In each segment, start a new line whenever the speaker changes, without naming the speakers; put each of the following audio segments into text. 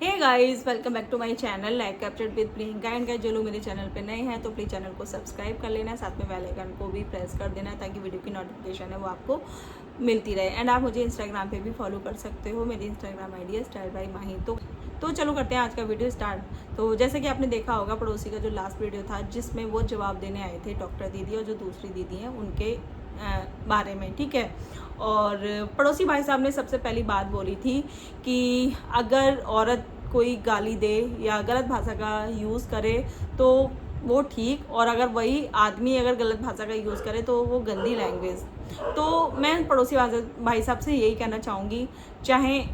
Hey guys, welcome back to my channel life captured with Priyanka. And guys, जो लोग मेरे channel पे नए हैं तो प्लीज़ चैनल को सब्सक्राइब कर लेना, साथ में बेल आइकन को भी प्रेस कर देना ताकि वीडियो की नोटिफिकेशन है वो आपको मिलती रहे। एंड आप मुझे इंस्टाग्राम पे भी फॉलो कर सकते हो, मेरी इंस्टाग्राम आई डी है स्टाइल बाय माही। तो चलो करते हैं आज का वीडियो स्टार्ट। तो जैसे कि आपने देखा होगा, पड़ोसी का जो लास्ट वीडियो था जिसमें वो जवाब देने आए थे डॉक्टर दीदी और जो दूसरी दीदी हैं उनके बारे में, ठीक है। और पड़ोसी भाई साहब ने सबसे पहली बात बोली थी कि अगर औरत कोई गाली दे या गलत भाषा का यूज़ करे तो वो ठीक, और अगर वही आदमी अगर गलत भाषा का यूज़ करे तो वो गंदी लैंग्वेज। तो मैं पड़ोसी भाई साहब से यही कहना चाहूँगी, चाहे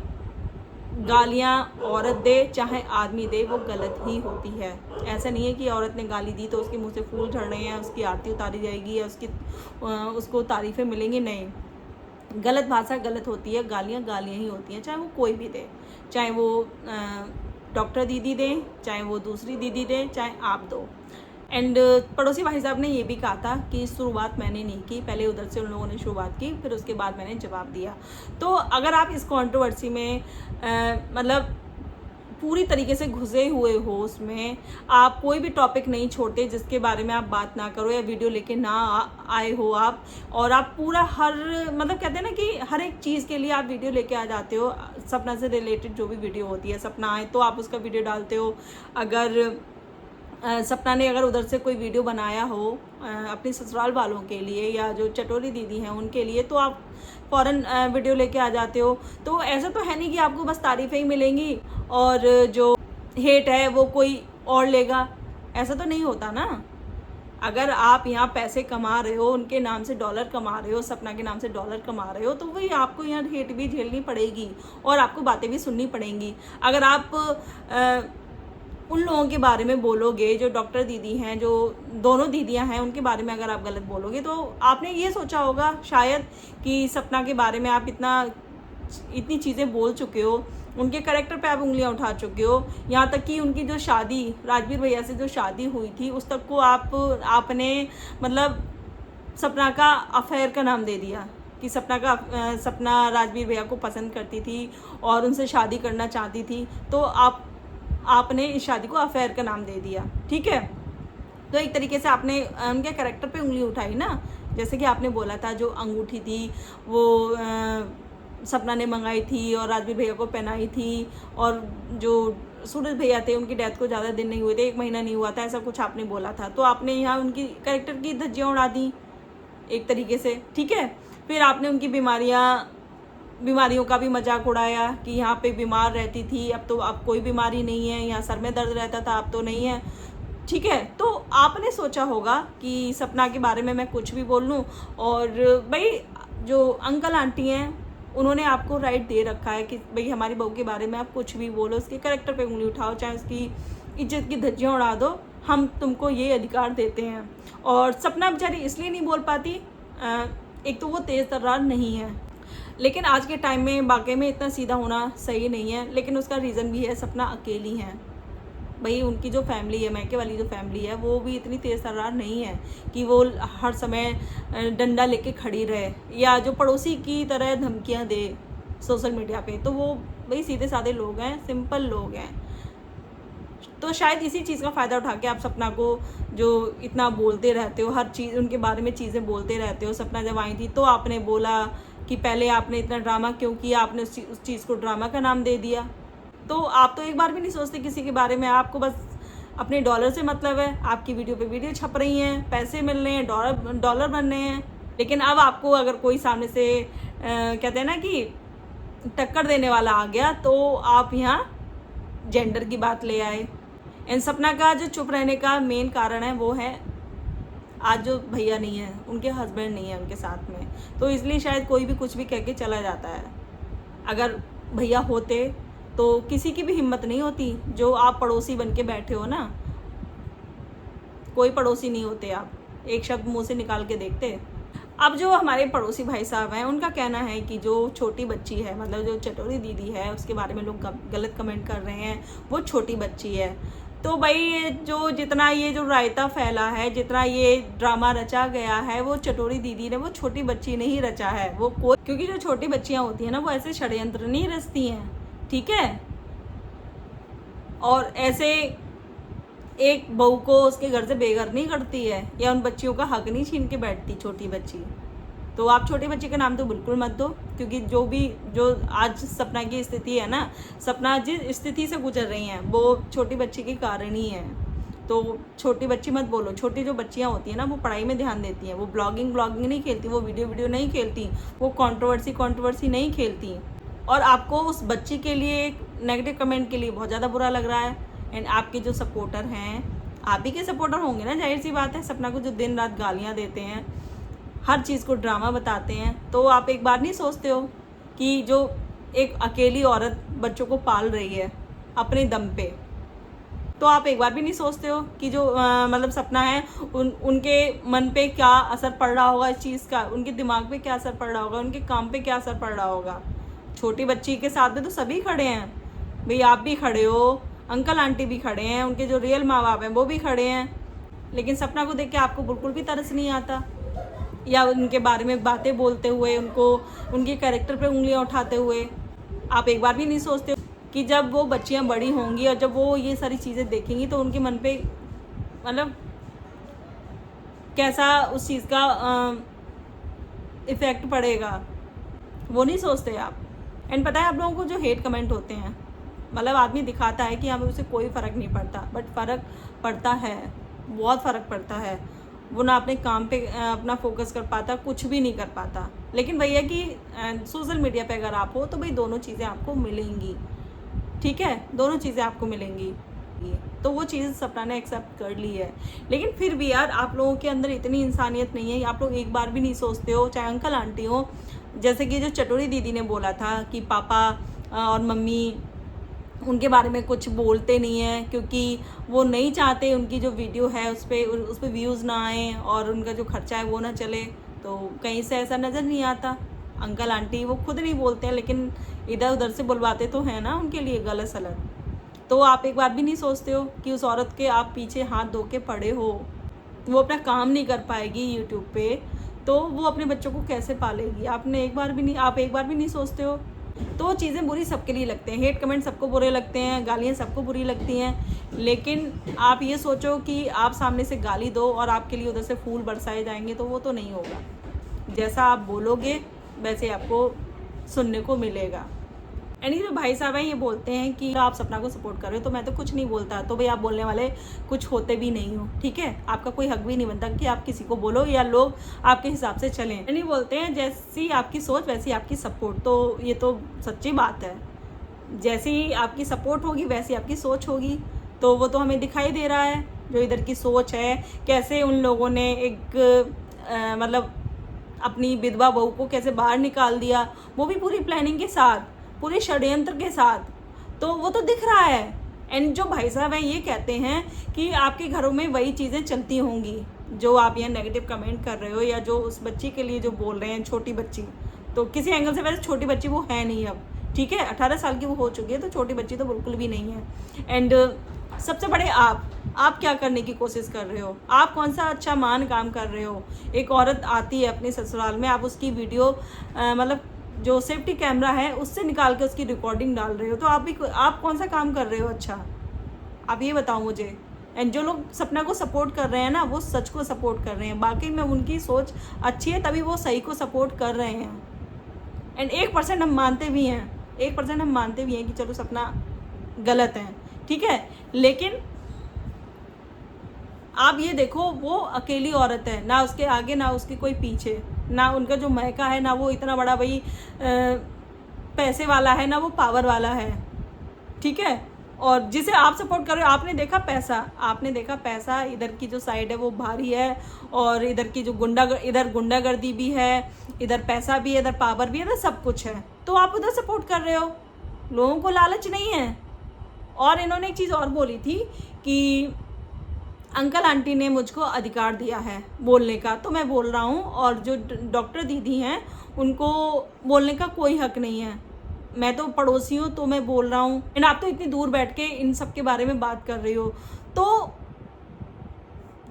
गालियाँ औरत दे चाहे आदमी दे, वो गलत ही होती है। ऐसा नहीं है कि औरत ने गाली दी तो उसके मुंह से फूल झड़ रहे हैं, उसकी आरती उतारी जाएगी या उसको तारीफ़ें मिलेंगी। नहीं, गलत भाषा गलत होती है, गालियाँ गालियाँ ही होती हैं, चाहे वो कोई भी दे, चाहे वो डॉक्टर दीदी दें, चाहे वो दूसरी दीदी दें, चाहे आप दो। एंड पड़ोसी भाई साहब ने ये भी कहा था कि शुरुआत मैंने नहीं की, पहले उधर से उन लोगों ने शुरुआत की, फिर उसके बाद मैंने जवाब दिया। तो अगर आप इस कंट्रोवर्सी में मतलब पूरी तरीके से घुसे हुए हो, उसमें आप कोई भी टॉपिक नहीं छोड़ते जिसके बारे में आप बात ना करो या वीडियो लेके ना आए हो आप, और आप पूरा हर मतलब कहते हैं ना कि हर एक चीज़ के लिए आप वीडियो लेके आ जाते हो। सपना से रिलेटेड जो भी वीडियो होती है, सपना आए तो आप उसका वीडियो डालते हो। अगर सपना ने अगर उधर से कोई वीडियो बनाया हो अपने ससुराल वालों के लिए या जो चटोरी दीदी हैं उनके लिए, तो आप फ़ौरन वीडियो लेके आ जाते हो। तो ऐसा तो है नहीं कि आपको बस तारीफ़ें ही मिलेंगी और जो हेट है वो कोई और लेगा, ऐसा तो नहीं होता ना। अगर आप यहाँ पैसे कमा रहे हो, उनके नाम से डॉलर कमा रहे हो, सपना के नाम से डॉलर कमा रहे हो, तो वही आपको यहाँ हेट भी झेलनी पड़ेगी और आपको बातें भी सुननी पड़ेंगी। अगर आप उन लोगों के बारे में बोलोगे, जो डॉक्टर दीदी हैं, जो दोनों दीदियां हैं, उनके बारे में अगर आप गलत बोलोगे, तो आपने ये सोचा होगा शायद कि सपना के बारे में आप इतनी चीज़ें बोल चुके हो, उनके कैरेक्टर पे आप उंगलियां उठा चुके हो, यहाँ तक कि उनकी जो शादी राजवीर भैया से जो शादी हुई थी उस तक को आपने मतलब सपना का अफेयर का नाम दे दिया कि सपना राजवीर भैया को पसंद करती थी और उनसे शादी करना चाहती थी। तो आपने इस शादी को अफेयर का नाम दे दिया, ठीक है। तो एक तरीके से आपने उनके कैरेक्टर पे उंगली उठाई ना। जैसे कि आपने बोला था जो अंगूठी थी वो सपना ने मंगाई थी और राजवीर भैया को पहनाई थी, और जो सूरज भैया थे उनकी डेथ को ज़्यादा दिन नहीं हुए थे, 1 महीना नहीं हुआ था, ऐसा कुछ आपने बोला था। तो आपने यहाँ उनकी कैरेक्टर की धज्जियाँ उड़ा दी एक तरीके से, ठीक है। फिर आपने उनकी बीमारियों का भी मजाक उड़ाया कि यहाँ पे बीमार रहती थी, अब कोई बीमारी नहीं है, यहाँ सर में दर्द रहता था अब तो नहीं है, ठीक है। तो आपने सोचा होगा कि सपना के बारे में मैं कुछ भी बोल लूँ, और भाई जो अंकल आंटी हैं उन्होंने आपको राइट दे रखा है कि भाई हमारी बहू के बारे में आप कुछ भी बोलो, उसके कैरेक्टर पे उंगली उठाओ, चाहे उसकी इज्जत की धज्जियाँ उड़ा दो, हम तुमको ये अधिकार देते हैं। और सपना बेचारी इसलिए नहीं बोल पाती, एक तो वो तेज़ तर्रार नहीं है, लेकिन आज के टाइम में वाकई में इतना सीधा होना सही नहीं है। लेकिन उसका रीज़न भी है, सपना अकेली हैं भाई, उनकी जो फैमिली है, मैके वाली जो फैमिली है, वो भी इतनी तेज़ तर्रार नहीं है कि वो हर समय डंडा लेके खड़ी रहे या जो पड़ोसी की तरह धमकियां दे सोशल मीडिया पे। तो वो भाई सीधे साधे लोग हैं, सिंपल लोग हैं। तो शायद इसी चीज़ का फ़ायदा उठा के आप सपना को जो इतना बोलते रहते हो, हर चीज़ उनके बारे में चीज़ें बोलते रहते हो। सपना जब आई थी तो आपने बोला कि पहले आपने इतना ड्रामा क्यों किया, आपने उस चीज़ को ड्रामा का नाम दे दिया। तो आप तो एक बार भी नहीं सोचते किसी के बारे में, आपको बस अपने डॉलर से मतलब है। आपकी वीडियो पे वीडियो छप रही हैं, पैसे मिल रहे हैं, डॉलर बन रहे हैं। लेकिन अब आपको अगर कोई सामने से कहते हैं ना कि टक्कर देने वाला आ गया, तो आप यहाँ जेंडर की बात ले आए। इन सपना का जो चुप रहने का मेन कारण है वो है आज जो भैया नहीं है, उनके हस्बैंड नहीं है उनके साथ में, तो इसलिए शायद कोई भी कुछ भी कह के चला जाता है। अगर भैया होते तो किसी की भी हिम्मत नहीं होती। जो आप पड़ोसी बन के बैठे हो ना, कोई पड़ोसी नहीं होते आप, एक शब्द मुंह से निकाल के देखते। अब जो हमारे पड़ोसी भाई साहब हैं उनका कहना है कि जो छोटी बच्ची है, मतलब जो चटोरी दीदी है, उसके बारे में लोग गलत कमेंट कर रहे हैं, वो छोटी बच्ची है। तो भाई जितना ये जो रायता फैला है, जितना ये ड्रामा रचा गया है, वो चटोरी दीदी ने, वो छोटी बच्ची ने ही रचा है। क्योंकि जो छोटी बच्चियां होती हैं ना, वो ऐसे षड्यंत्र नहीं रचती हैं, ठीक है। और ऐसे एक बहू को उसके घर से बेघर नहीं करती है, या उन बच्चियों का हक नहीं छीन के बैठती छोटी बच्ची। तो आप छोटी बच्ची का नाम तो बिल्कुल मत दो, क्योंकि जो आज सपना की स्थिति है ना, सपना जिस स्थिति से गुजर रही हैं वो छोटी बच्ची के कारण ही है। तो छोटी बच्ची मत बोलो। छोटी जो बच्चियां होती हैं ना, वो पढ़ाई में ध्यान देती हैं, वो ब्लॉगिंग नहीं खेलती, वो वीडियो नहीं खेलती, वो कंट्रोवर्सी नहीं खेलती। और आपको उस बच्ची के लिए एक नेगेटिव कमेंट के लिए बहुत ज़्यादा बुरा लग रहा है। एंड आपके जो सपोर्टर हैं, आप ही के सपोर्टर होंगे ना, जाहिर सी बात है। सपना को जो दिन रात गालियाँ देते हैं, हर चीज़ को ड्रामा बताते हैं, तो आप एक बार नहीं सोचते हो कि जो एक अकेली औरत बच्चों को पाल रही है अपने दम पे, तो आप एक बार भी नहीं सोचते हो कि जो मतलब सपना है उनके मन पे क्या असर पड़ रहा होगा इस चीज़ का, उनके दिमाग पे क्या असर पड़ रहा होगा, उनके काम पे क्या असर पड़ रहा होगा। छोटी बच्ची के साथ में तो सभी खड़े हैं भाई, आप भी खड़े हो, अंकल आंटी भी खड़े हैं, उनके जो रियल माँ बाप हैं वो भी खड़े हैं, लेकिन सपना को देख के आपको बिल्कुल भी तरस नहीं आता, या उनके बारे में बातें बोलते हुए, उनके कैरेक्टर पे उंगलियां उठाते हुए आप एक बार भी नहीं सोचते कि जब वो बच्चियां बड़ी होंगी और जब वो ये सारी चीज़ें देखेंगी तो उनके मन पे मतलब कैसा उस चीज़ का इफ़ेक्ट पड़ेगा, वो नहीं सोचते आप। एंड पता है आप लोगों को जो हेट कमेंट होते हैं, मतलब आदमी दिखाता है कि हमें उसे कोई फ़र्क नहीं पड़ता, बट फ़र्क पड़ता है, बहुत फ़र्क पड़ता है। वो ना अपने काम पे अपना फोकस कर पाता, कुछ भी नहीं कर पाता। लेकिन भैया कि सोशल मीडिया पे अगर आप हो तो भाई दोनों चीज़ें आपको मिलेंगी, ठीक है, दोनों चीज़ें आपको मिलेंगी। तो वो चीज़ सपना ने एक्सेप्ट कर ली है। लेकिन फिर भी यार आप लोगों के अंदर इतनी इंसानियत नहीं है, आप लोग एक बार भी नहीं सोचते हो, चाहे अंकल आंटी हो, जैसे कि जो चटोरी दीदी ने बोला था कि पापा और मम्मी उनके बारे में कुछ बोलते नहीं हैं क्योंकि वो नहीं चाहते उनकी जो वीडियो है उस पर व्यूज़ ना आए और उनका जो खर्चा है वो ना चले। तो कहीं से ऐसा नज़र नहीं आता। अंकल आंटी वो खुद नहीं बोलते हैं, लेकिन इधर उधर से बुलवाते तो हैं ना उनके लिए गलत सलत। तो आप एक बार भी नहीं सोचते हो कि उस औरत के आप पीछे हाथ धो के पड़े हो, वो अपना काम नहीं कर पाएगी यूट्यूब पे, तो वो अपने बच्चों को कैसे पालेगी। आप एक बार भी नहीं सोचते हो। तो चीज़ें बुरी सबके लिए लगते हैं, हेट कमेंट सबको बुरे लगते हैं, गालियाँ सबको बुरी लगती हैं, लेकिन आप ये सोचो कि आप सामने से गाली दो और आपके लिए उधर से फूल बरसाए जाएंगे, तो वो तो नहीं होगा। जैसा आप बोलोगे वैसे आपको सुनने को मिलेगा। एंड ये जो भाई साहब हैं ये बोलते हैं कि आप सपना को सपोर्ट कर रहे हो, तो मैं तो कुछ नहीं बोलता, तो भाई आप बोलने वाले कुछ होते भी नहीं हो, ठीक है। आपका कोई हक भी नहीं बनता कि आप किसी को बोलो या लोग आपके हिसाब से चलें। एंड ये बोलते हैं जैसी आपकी सोच वैसी आपकी सपोर्ट, तो ये तो सच्ची बात है। जैसी आपकी सपोर्ट होगी वैसी आपकी सोच होगी, तो वो तो हमें दिखाई दे रहा है। जो इधर की सोच है, कैसे उन लोगों ने एक मतलब अपनी विधवा बहू को कैसे बाहर निकाल दिया, वो भी पूरी प्लानिंग के साथ, पूरे षड्यंत्र के साथ, तो वो तो दिख रहा है। एंड जो भाई साहब हैं ये कहते हैं कि आपके घरों में वही चीज़ें चलती होंगी जो आप यहाँ नेगेटिव कमेंट कर रहे हो, या जो उस बच्ची के लिए जो बोल रहे हैं, छोटी बच्ची। तो किसी एंगल से वैसे छोटी बच्ची वो है नहीं अब, ठीक है, 18 साल की वो हो चुकी है, तो छोटी बच्ची तो बिल्कुल भी नहीं है। एंड सबसे बड़े आप क्या करने की कोशिश कर रहे हो? आप कौन सा अच्छा मान काम कर रहे हो? एक औरत आती है अपने ससुराल में, आप उसकी वीडियो मतलब जो सेफ्टी कैमरा है उससे निकाल के उसकी रिकॉर्डिंग डाल रहे हो, तो आप कौन सा काम कर रहे हो अच्छा? आप ये बताओ मुझे। एंड जो लोग सपना को सपोर्ट कर रहे हैं ना, वो सच को सपोर्ट कर रहे हैं, बाकी में उनकी सोच अच्छी है तभी वो सही को सपोर्ट कर रहे हैं। एंड 1% हम मानते भी हैं, 1% हम मानते भी हैं कि चलो सपना गलत है, ठीक है, लेकिन आप ये देखो वो अकेली औरत है, ना उसके आगे ना उसके कोई पीछे, ना उनका जो महका है, ना वो इतना बड़ा भाई पैसे वाला है, ना वो पावर वाला है, ठीक है। और जिसे आप सपोर्ट कर रहे हो, आपने देखा पैसा इधर की जो साइड है वो भारी है, और इधर की जो गुंडागर्दी भी है, इधर पैसा भी है, इधर पावर भी है, इधर सब कुछ है, तो आप उधर सपोर्ट कर रहे हो। लोगों को लालच नहीं है। और इन्होंने एक चीज़ और बोली थी कि अंकल आंटी ने मुझको अधिकार दिया है बोलने का, तो मैं बोल रहा हूँ, और जो डॉक्टर दीदी हैं उनको बोलने का कोई हक नहीं है। मैं तो पड़ोसी हूँ तो मैं बोल रहा हूँ, एंड आप तो इतनी दूर बैठ के इन सब के बारे में बात कर रही हो। तो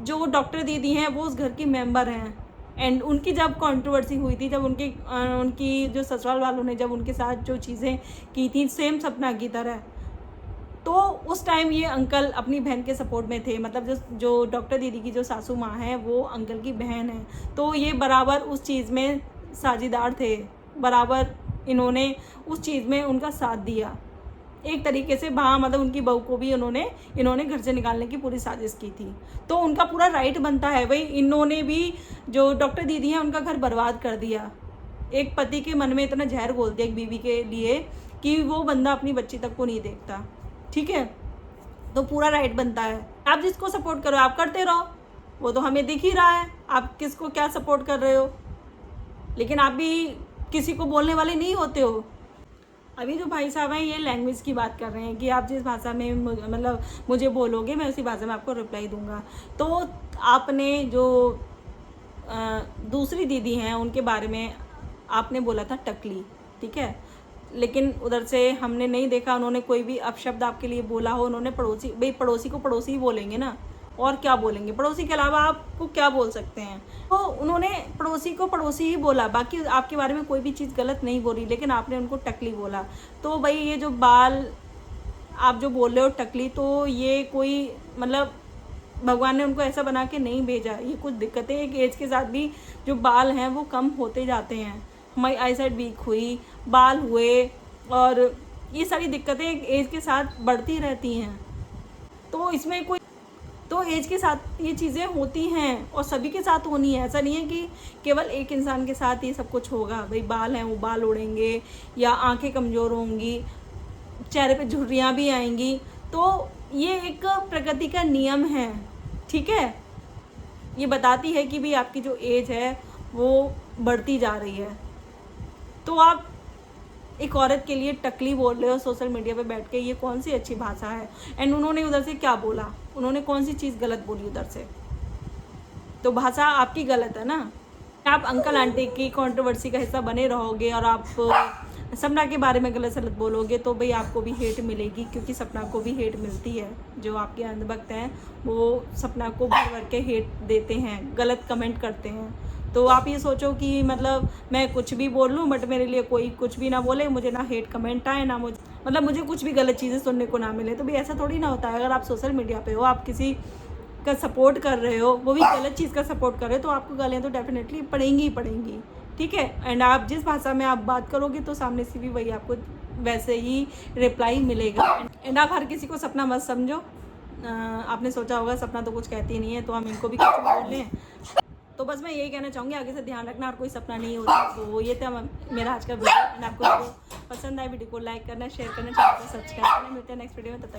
जो डॉक्टर दीदी हैं वो उस घर की मेंबर हैं, एंड उनकी जब कंट्रोवर्सी हुई थी, जब उनकी जो ससुराल वालों ने जब उनके साथ जो चीज़ें की थी सेम सपना की तरह, तो उस टाइम ये अंकल अपनी बहन के सपोर्ट में थे, मतलब जो डॉक्टर दीदी की जो सासू माँ है वो अंकल की बहन है, तो ये बराबर उस चीज़ में साझेदार थे, बराबर इन्होंने उस चीज़ में उनका साथ दिया एक तरीके से। हाँ, मतलब उनकी बहू को भी इन्होंने घर से निकालने की पूरी साजिश की थी, तो उनका पूरा राइट बनता है भाई। इन्होंने भी, जो डॉक्टर दीदी हैं, उनका घर बर्बाद कर दिया। एक पति के मन में इतना जहर घोल दिया एक बीवी के लिए कि वो बंदा अपनी बच्ची तक को नहीं देखता, ठीक है। तो पूरा राइट बनता है, आप जिसको सपोर्ट करो आप करते रहो, वो तो हमें दिख ही रहा है आप किसको क्या सपोर्ट कर रहे हो, लेकिन आप भी किसी को बोलने वाले नहीं होते हो। अभी जो भाई साहब हैं ये लैंग्वेज की बात कर रहे हैं कि आप जिस भाषा में मतलब मुझे बोलोगे मैं उसी भाषा में आपको रिप्लाई दूंगा। तो आपने जो दूसरी दीदी हैं उनके बारे में आपने बोला था टकली, ठीक है, लेकिन उधर से हमने नहीं देखा उन्होंने कोई भी अपशब्द आपके लिए बोला हो। उन्होंने पड़ोसी, भाई पड़ोसी को पड़ोसी ही बोलेंगे ना, और क्या बोलेंगे, पड़ोसी के अलावा आपको क्या बोल सकते हैं। तो उन्होंने पड़ोसी को पड़ोसी ही बोला, बाकी आपके बारे में कोई भी चीज़ गलत नहीं बोली, लेकिन आपने उनको टकली बोला। तो भाई ये जो बाल आप जो बोल रहे हो टकली, तो ये कोई मतलब भगवान ने उनको ऐसा बना के नहीं भेजा। ये कुछ दिक्कतें एक एज के साथ भी जो बाल हैं वो कम होते जाते हैं। हमारी आई साइड वीक हुई, बाल हुए, और ये सारी दिक्कतें एक एज के साथ बढ़ती रहती हैं। तो इसमें कोई, तो एज के साथ ये चीज़ें होती हैं और सभी के साथ होनी है। ऐसा नहीं है कि केवल एक इंसान के साथ ये सब कुछ होगा। भाई बाल हैं वो बाल उड़ेंगे, या आंखें कमज़ोर होंगी, चेहरे पे झुर्रियाँ भी आएंगी, तो ये एक प्रकृति का नियम है, ठीक है। ये बताती है कि भी आपकी जो एज है वो बढ़ती जा रही है। तो आप एक औरत के लिए टकली बोल रहे हो सोशल मीडिया पे बैठ के, ये कौन सी अच्छी भाषा है। एंड उन्होंने उधर से क्या बोला, उन्होंने कौन सी चीज़ गलत बोली उधर से, तो भाषा आपकी गलत है ना। आप अंकल आंटी की कंट्रोवर्सी का हिस्सा बने रहोगे और आप सपना के बारे में गलत सलत बोलोगे, तो भाई आपको भी हेट मिलेगी, क्योंकि सपना को भी हेट मिलती है। जो आपके अंधभक्त हैं वो सपना को भर भर के हेट देते हैं, गलत कमेंट करते हैं। तो आप ये सोचो कि मतलब मैं कुछ भी बोल लूँ बट मेरे लिए कोई कुछ भी ना बोले, मुझे ना हेट कमेंट आए, ना मुझे कुछ भी गलत चीज़ें सुनने को ना मिले। तो भी ऐसा थोड़ी ना होता है। अगर आप सोशल मीडिया पे हो, आप किसी का सपोर्ट कर रहे हो, वो भी गलत चीज़ का सपोर्ट कर रहे हो, तो आपको गालियाँ तो डेफिनेटली पड़ेंगी ही पड़ेंगी, ठीक है। एंड आप जिस भाषा में आप बात करोगे तो सामने से भी वही आपको वैसे ही रिप्लाई मिलेगा। एंड आप हर किसी को सपना मत समझो। आपने सोचा होगा सपना तो कुछ कहती नहीं है तो हम इनको भी कुछ बोल लें। तो बस मैं यही कहना चाहूँगी, आगे से ध्यान रखना, और कोई सपना नहीं होता। तो ये था मेरा आज का वीडियो। एंड आपको वीडियो पसंद आए, वीडियो को लाइक करना, शेयर करना, चैनल को सब्सक्राइब करना। मिलते हैं नेक्स्ट वीडियो में, तब तक